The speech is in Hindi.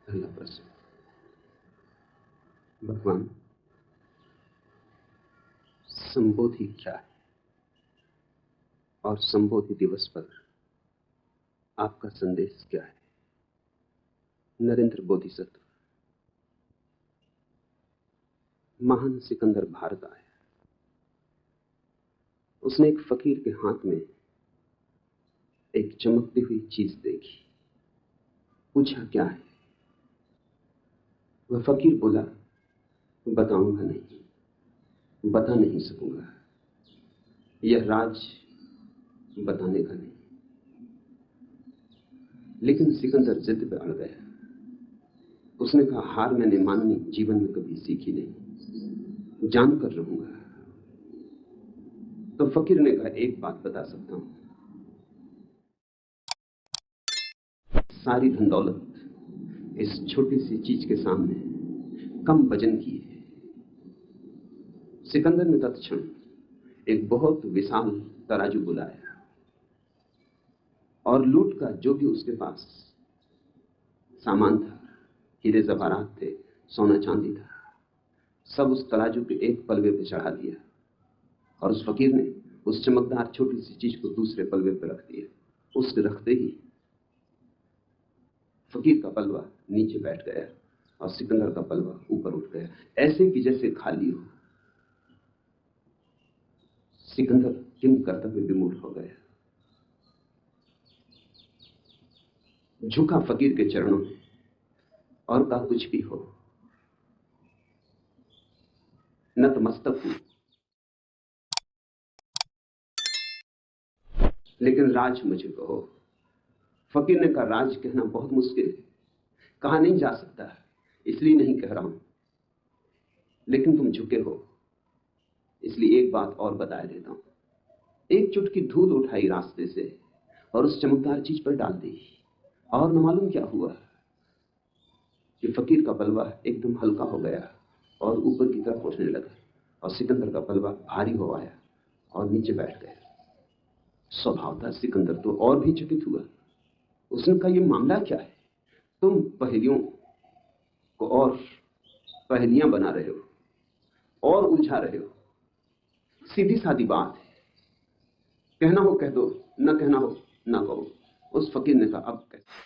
पहला प्रश्न, भगवान, संबोधि क्या है और संबोधि दिवस पर आपका संदेश क्या है? नरेंद्र बोधिसत्व। महान सिकंदर भारत आया। उसने एक फकीर के हाथ में एक चमकती हुई चीज देखी। पूछा क्या है? वह फकीर बोला, बताऊंगा नहीं, बता नहीं सकूंगा, यह राज बताने का नहीं। लेकिन सिकंदर जिद पे अड़ गया। उसने कहा, हार मैंने माननी जीवन में कभी सीखी नहीं, जानकर रहूंगा। तो फकीर ने कहा, एक बात बता सकता हूं, सारी धन दौलत इस छोटी सी चीज के सामने कम वजन की है। सिकंदर ने तत्क्षण एक बहुत विशाल तराजू बुलाया और लूट का जो भी उसके पास सामान था, हीरे जवाहरात थे, सोना चांदी था, सब उस तराजू के एक पलवे पे चढ़ा दिया और उस फकीर ने उस चमकदार छोटी सी चीज को दूसरे पलवे पे रख दिया। उसके रखते ही फकीर का पलवा नीचे बैठ गया और सिकंदर का पलवा ऊपर उठ गया, ऐसे कि जैसे खाली हो। सिकंदर किम कर्तव्य विमूढ़ हो गया, झुका फकीर के चरणों में और कहा, कुछ भी हो, नतमस्तक हूं, लेकिन राज मुझे कहो। फकीर ने कहा, राज कहना बहुत मुश्किल है, कहा नहीं जा सकता, इसलिए नहीं कह रहा हूं। लेकिन तुम झुके हो, इसलिए एक बात और बताए देता हूं। एक चुटकी धूल उठाई रास्ते से और उस चमकदार चीज पर डाल दी, और न मालूम क्या हुआ कि फकीर का पलवा एकदम हल्का हो गया और ऊपर की तरफ उठने लगा और सिकंदर का पलवा भारी हो आया और नीचे बैठ गया। स्वभाव था सिकंदर तो और भी चकित हुआ। उसने कहा, यह मामला क्या है? तुम पहेलियों को और पहेलियां बना रहे हो और उलझा रहे हो। सीधी सादी बात है, कहना हो कह दो, न कहना हो न कहो। उस फकीर ने कहा, अब कैसे?